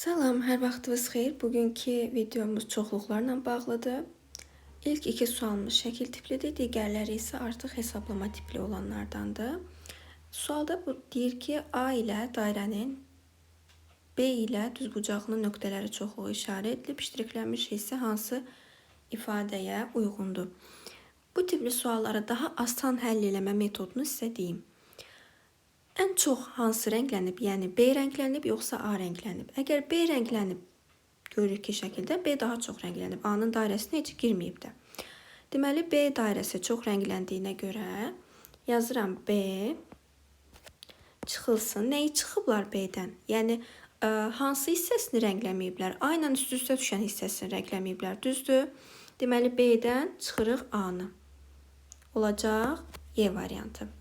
Salam, hər vaxtınız xeyir. Bugünkü videomuz çoxluqlarla bağlıdır. İlk iki sualımız şəkil tiplidir, digərləri isə artıq hesablama tipli olanlardandır. Sualda bu deyir ki, A ilə dairənin B ilə düzbucaqlı nöqtələri çoxluğu işarə edilib, iştireklənmiş hissə hansı ifadəyə uyğundur? Bu tipli sualları daha asan həll eləmə metodunu sizə deyim. Ən çox hansı rənglənib, yəni B rənglənib, yoxsa A rənglənib? Əgər B rənglənib, görürük ki, şəkildə B daha çox rənglənib. A-nın dairəsinə heç girməyib də. Deməli, B dairəsi çox rəngləndiyinə görə yazıram B çıxılsın. Nəyi çıxıblar B-dən? Yəni, hansı hissəsini rəngləməyiblər? A ilə üst-üstə düşən hissəsini rəngləməyiblər, düzdür? Deməli, B-dən çıxırıq A-nı. Olacaq E variantı.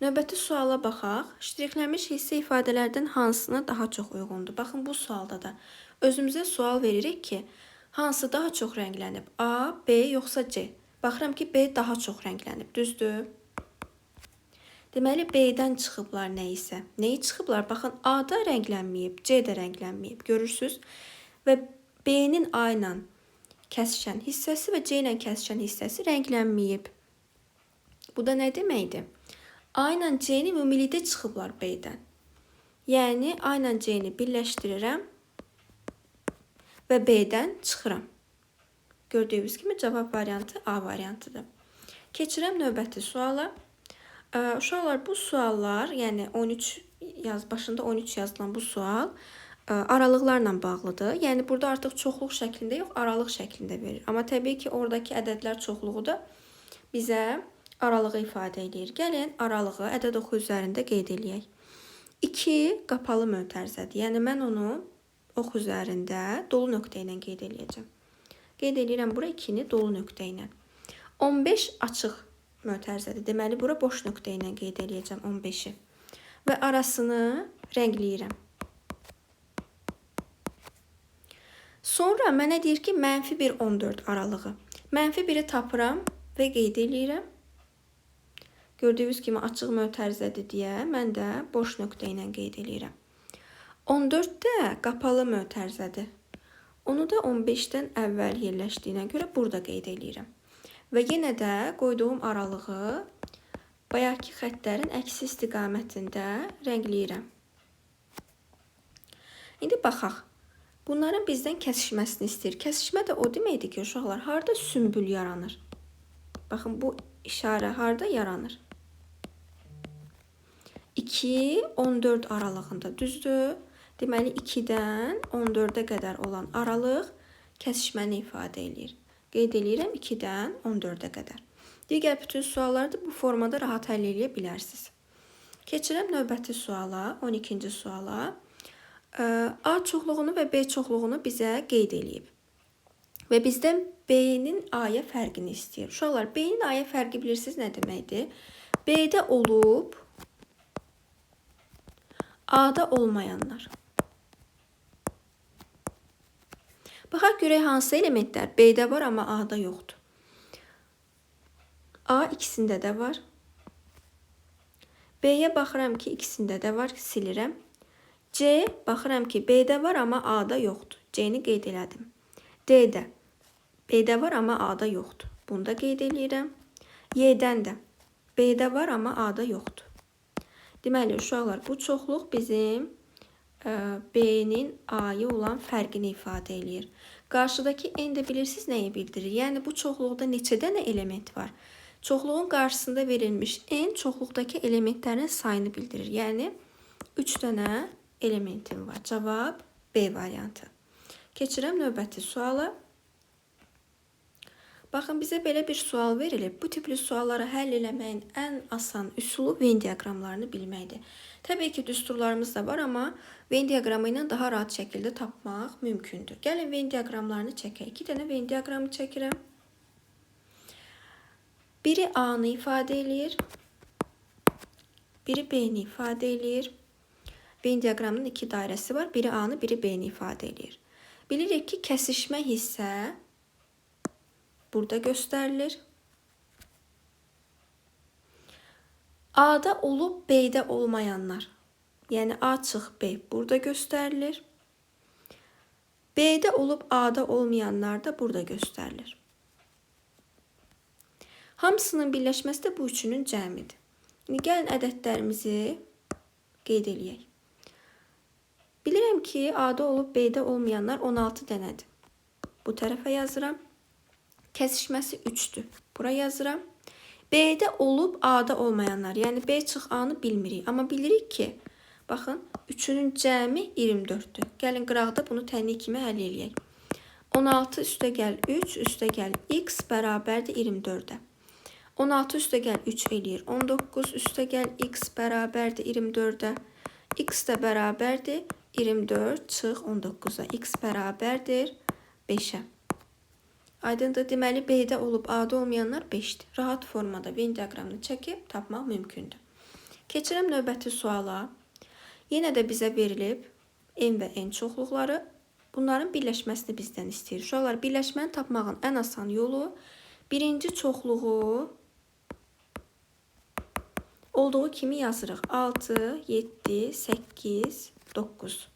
Növbəti suala baxaq. İştireklənmiş hissə ifadələrdən hansına daha çox uyğundur? Baxın, bu sualda da özümüzə sual veririk ki, hansı daha çox rənglənib? A, B, yoxsa C? Baxıram ki, B daha çox rənglənib, düzdür? Deməli, B-dən çıxıblar nə isə. Nəyi çıxıblar? Baxın, A-da rənglənməyib, C də rənglənməyib, görürsünüz? Və B-nin A ilə kəsişən hissəsi və C ilə kəsişən hissəsi rənglənməyib. Bu da nə deməkdir? A ilə C-ni ümumilikdə çıxıblar B-dən. Yəni, A ilə C-ni birləşdirirəm və B-dən çıxıram. Gördüyünüz kimi cavab variantı A variantıdır. Keçirəm növbəti suala. Uşaqlar, bu suallar, yəni başında 13 yazılan bu sual aralıqlarla bağlıdır. Yəni, burada artıq çoxluq şəklində yox, aralıq şəklində verir. Amma təbii ki, oradakı ədədlər çoxluğu da bizə aralığı ifadə edir. Gəlin, aralığı ədəd oxu üzərində qeyd eləyək. 2 qapalı mötərizədir. Yəni, mən onu ox üzərində dolu nöqtə ilə qeyd eləyəcəm. Qeyd eləyirəm bura 2-ni dolu nöqtə ilə. 15 açıq mötərizədir. Deməli, bura boş nöqtə ilə qeyd eləyəcəm 15-i. Və arasını rəngləyirəm. Sonra mənə deyir ki, -1, 14 aralığı. -1-i tapıram və qeyd eləyirəm. Gördüyünüz kimi açıq mötərizədir deyə mən də boş nöqtə ilə qeyd eləyirəm. 14 də qapalı mötərizədir. Onu da 15-dən əvvəl yerləşdiyinə görə burada qeyd eləyirəm. Və yenə də qoyduğum aralığı bayaqki xəttlərin əksi istiqamətində rəngləyirəm. İndi baxaq. Bunların bizdən kəsişməsini istəyir. Kəsişmə də o deməkdir ki, uşaqlar, harada sümbül yaranır? Baxın, bu işarə harada yaranır? 2, 14 aralığında, düzdür? Deməli, 2-dən 14-ə qədər olan aralıq kəsişməni ifadə edir. Qeyd edirəm 2-dən 14-ə qədər. Digər bütün sualları da bu formada rahat həll edə bilərsiniz. Keçirəm növbəti suala, 12-ci suala. A çoxluğunu və B çoxluğunu bizə qeyd eləyib. Və bizdən B-nin A-ya fərqini istəyir. Uşaqlar, B-nin A-ya fərqi bilirsiniz nə deməkdir? B-də olub, A-da olmayanlar. Baxaq görək hansı elementlər B-də var, amma A-da yoxdur. A ikisində də var. B-yə baxıram ki, ikisində də var, silirəm. C, baxıram ki, B-də var, amma A-da yoxdur. C-ni qeyd elədim. D-də. B-də var, amma A-da yoxdur. Bunu da qeyd eləyirəm. Y-dən də. B-də var, amma A-da yoxdur. Deməli, uşaqlar, bu çoxluq bizim B-nin A-ya olan fərqini ifadə eləyir. Qarşıdakı N də bilirsiniz nəyi bildirir? Yəni, bu çoxluqda neçə dənə element var? Çoxluğun qarşısında verilmiş N çoxluqdakı elementlərin sayını bildirir. Yəni, 3 dənə elementim var. Cavab B variantı. Keçirəm növbəti suala. Baxın, bizə belə bir sual verilib. Bu tipli sualları həll eləməyin ən asan üsulu Venn diaqramlarını bilməkdir. Təbii ki, düsturlarımız da var, amma Venn diaqramı ilə daha rahat şəkildə tapmaq mümkündür. Gəlin, Venn diaqramlarını çəkək. 2 dənə Venn diaqramı çəkirəm. Biri A-nı ifadə eləyir. Biri B-ni ifadə eləyir. Venn diaqramının 2 dairəsi var. Biri A-nı, biri B-ni ifadə eləyir. Bilirik ki, kəsişmə hissə burada göstərilir. A-da olub B-də olmayanlar. Yəni A çıx B burada göstərilir. B'de olub A'da olmayanlar da burada göstərilir. Hamısının birləşməsi də bu üçünün cəmidir. İndi gəlin ədədlərimizi qeyd eləyək. Bilirəm ki, A'da olub B'də olmayanlar 16 dənədir. Bu tərəfə yazıram. Kəsişməsi 3'dür. Bura yazıram. B'de olub A'da olmayanlar, yəni B çıx A'nı bilmirik. Amma bilirik ki, baxın, 3'ünün cəmi 24'dür. Gəlin qıraqda bunu tənlik kimi həll eləyək. 16 üstə gəl 3, üstə gəl x bərabərdir 24'ə. 16 üstə gəl 3 eləyir 19, üstə gəl x bərabərdir 24'ə. X də bərabərdir 24 çıx 19'a. X bərabərdir 5'ə. Aydındır, deməli B'də olub A'da olmayanlar 5'dir. Rahat formada Venn diaqramını çəkib tapmaq mümkündür. Keçirəm növbəti suala. Yenə də bizə verilib n və n çoxluqları. Bunların birləşməsini bizdən istəyir. Uşaqlar, birləşməni tapmağın ən asan yolu birinci çoxluğu olduğu kimi yazırıq. 6, 7, 8, 9.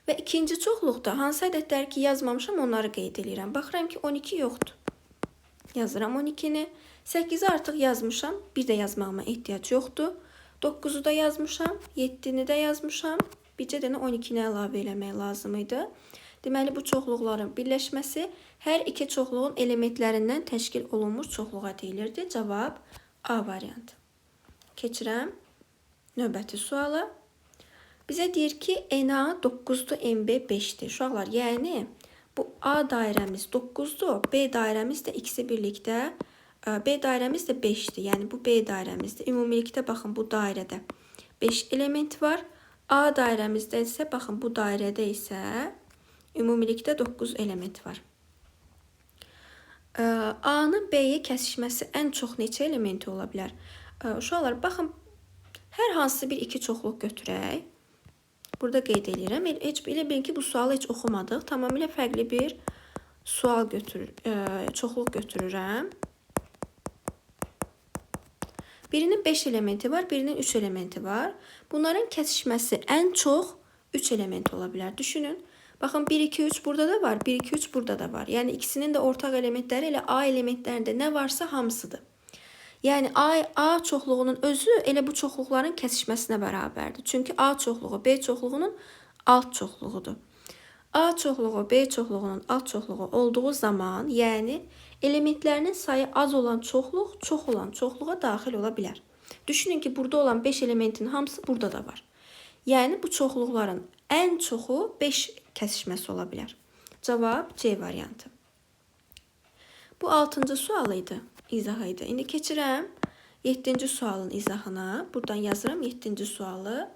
Və ikinci çoxluqda hansı ədədləri ki yazmamışam onları qeyd edirəm. Baxıram ki 12 yoxdur. Yazıram 12-ni. 8-i artıq yazmışam. Bir də yazmağıma ehtiyac yoxdur. 9-u da yazmışam. 7-ni də yazmışam. Bircə dənə 12-ni əlavə eləmək lazım idi. Deməli bu çoxluqların birləşməsi hər iki çoxluğun elementlərindən təşkil olunmuş çoxluğa deyilirdi. Cavab A variantı. Keçirəm növbəti suala. Bizə deyir ki, NA 9'dur, NB 5'dir. Uşaqlar, yəni bu A dairəmiz 9'dur, B dairəmiz də ikisi birlikdə, B dairəmiz də 5'dir. Yəni bu B dairəmizdir. Ümumilikdə baxın bu dairədə 5 element var. A dairəmizdə isə baxın bu dairədə isə ümumilikdə 9 element var. A-nın B-yə kəsişməsi ən çox neçə elementi ola bilər? Uşaqlar, baxın, hər hansı bir iki çoxluq götürək. Burada qeyd edirəm. Elə bilin ki, bu sualı heç oxumadıq. Tamamilə fərqli bir sual çoxluq götürürəm. Birinin 5 elementi var, birinin 3 elementi var. Bunların kəsişməsi ən çox 3 element ola bilər. Düşünün. Baxın, 1, 2, 3 burada da var, 1, 2, 3 burada da var. Yəni ikisinin də ortaq elementləri ilə A elementlərində nə varsa hamısıdır. Yəni A çoxluğunun özü elə bu çoxluqların kəsişməsinə bərabərdir. Çünki A çoxluğu B çoxluğunun alt çoxluğudur. A çoxluğu B çoxluğunun alt çoxluğu olduğu zaman, yəni elementlərinin sayı az olan çoxluq çox olan çoxluğa daxil ola bilər. Düşünün ki, burada olan 5 elementin hamısı burada da var. Yəni bu çoxluqların ən çoxu 5 kəsişməsi ola bilər. Cavab C variantı. Bu 6-cı sual idi, izahı idi. İndi keçirəm 7-ci sualın izahına. Buradan yazıram 7-ci sualı.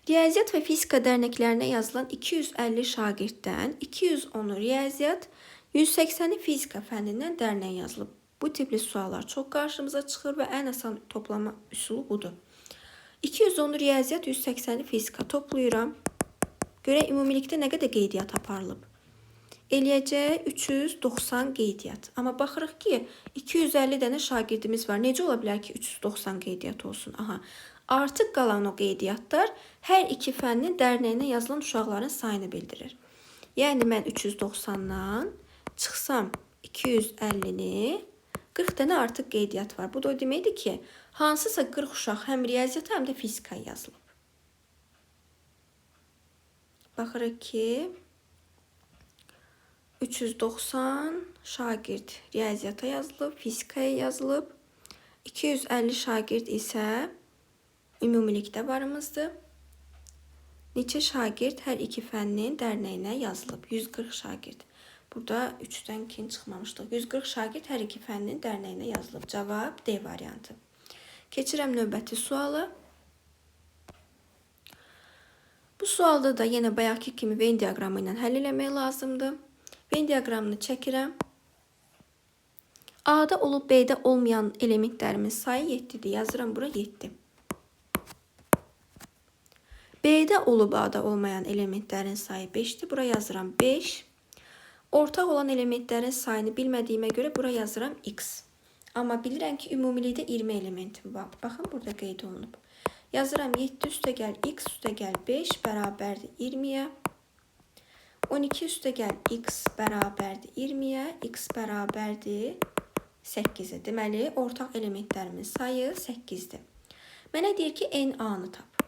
Riyaziyyat və fizika dərnəklərinə yazılan 250 şagirddən 210'u riyaziyyat, 180'i fizika fənnindən dərnəyə yazılıb. Bu tipli suallar çox qarşımıza çıxır və ən asan toplama üsulu budur. 210'u riyaziyyat, 180'i fizika toplayıram. Görək ümumilikdə nə qədər qeydiyyat aparılıb. Eləyəcək 390 qeydiyyat. Amma baxırıq ki, 250 dənə şagirdimiz var. Necə ola bilər ki, 390 qeydiyyat olsun? Aha. Artıq qalan o qeydiyyatlar hər iki fənnin dərnəyinə yazılan uşaqların sayını bildirir. Yəni mən 390'dan çıxsam 250'ni, 40 dənə artıq qeydiyyat var. Bu da o deməkdir ki, hansısa 40 uşaq həm riyaziyyata, həm də fizikaya yazılıb. Baxırıq ki, 390 şagird riyaziyyata yazılıb, fizikaya yazılıb. 250 şagird isə ümumilikdə varımızdır. Neçə şagird hər iki fənnin dərnəyinə yazılıb? 140 şagird. Burada 3'dən 2'ni çıxmamışdıq. 140 şagird hər iki fənnin dərnəyinə yazılıb. Cavab D variantı. Keçirəm növbəti sualı. Bu sualda da yenə bayaqki kimi Venn diaqramı ilə həll eləmək lazımdır. Venn diaqramını çəkirəm. A'da olub B'də olmayan elementlərimin sayı 7'dir. Yazıram bura 7. B'də olub A'da olmayan elementlərin sayı 5'dir. Bura yazıram 5. Ortaq olan elementlərin sayını bilmədiyimə görə bura yazıram x. Amma bilirəm ki, ümumilikdə 20 elementim var. Baxın, burada qeyd olunub. Yazıram 7 üstə gəl x üstə gəl 5 bərabərdir 20'yə. 12 üstə gəl x bərabərdir 20-yə, x bərabərdir 8-ə. Deməli, ortaq elementlərimin sayı 8-dir. Mənə deyir ki, NA-nı tap.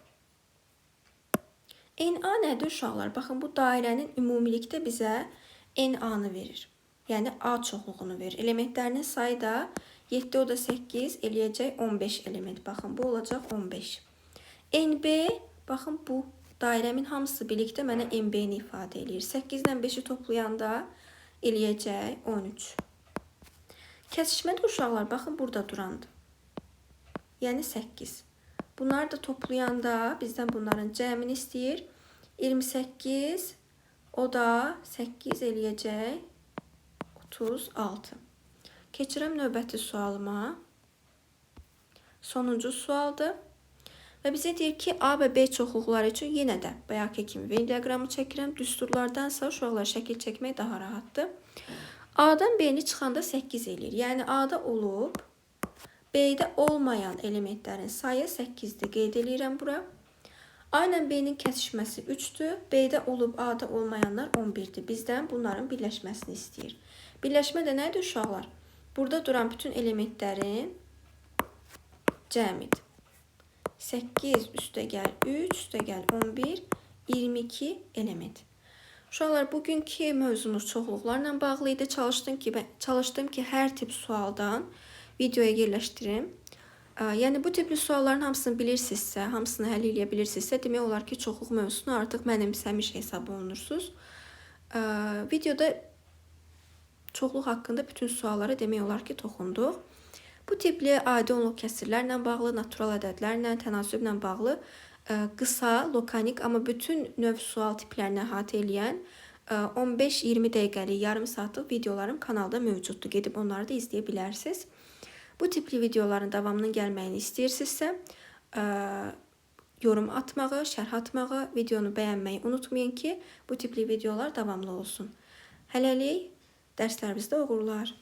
NA nədir uşaqlar? Baxın, bu dairənin ümumilikdə bizə NA-nı verir. Yəni, A çoxluğunu verir. Elementlərinin sayı da 7, o da 8, eləyəcək 15 element. Baxın, bu olacaq 15. NB, baxın, bu dairəmin hamısı birlikdə mənə NB-ni ifadə edir. 8-dən 5-i toplayanda eləyəcək 13. Kəsişmədə uşaqlar, baxın, burada durandır. Yəni 8. Bunları da toplayanda bizdən bunların cəmini istəyir. 28, o da 8 eləyəcək 36. Keçirəm növbəti sualıma. Sonuncu sualdır. Və bizə deyir ki, A və B çoxluqları üçün yenə də bayaqki kimi Venn diaqramı çəkirəm. Düsturlardansa uşaqlar şəkil çəkmək daha rahatdır. A-dan B-ni çıxanda 8 eləyir. Yəni A-da olub, B-də olmayan elementlərin sayı 8-dir. Qeyd eləyirəm bura. A ilə B-nin kəsişməsi 3-dür. B-də olub, A-da olmayanlar 11-dir. Bizdən bunların birləşməsini istəyir. Birləşmə də nədir uşaqlar? Burada duran bütün elementlərin cəmidir. 8 üstə gəl 3, üstə gəl 11, 22 element. Uşaqlar, bugünkü mövzumuz çoxluqlarla bağlı idi. Çalışdım ki, hər tip sualdan videoya yerləşdirim. Yəni, bu tipli sualların hamısını bilirsinizsə, hamısını həll edə bilirsinizsə, demək olar ki, çoxluq mövzusunu artıq mənimsəmiş hesab olunursunuz. Videoda çoxluq haqqında bütün suallara demək olar ki, toxunduq. Bu tipli adi onluq kəsirlərlə bağlı, natural ədədlərlə, tənasüblə bağlı qısa, lokanik, amma bütün növ sual tiplərini əhatə eləyən 15-20 dəqiqəlik, yarım saatlıq videolarım kanalda mövcuddur. Gedib onları da izləyə bilərsiniz. Bu tipli videoların davamının gəlməyini istəyirsinizsə, yorum atmağı, şərh atmağı, videonu bəyənməyi unutmayın ki, bu tipli videolar davamlı olsun. Hələlik dərslərimizdə uğurlar.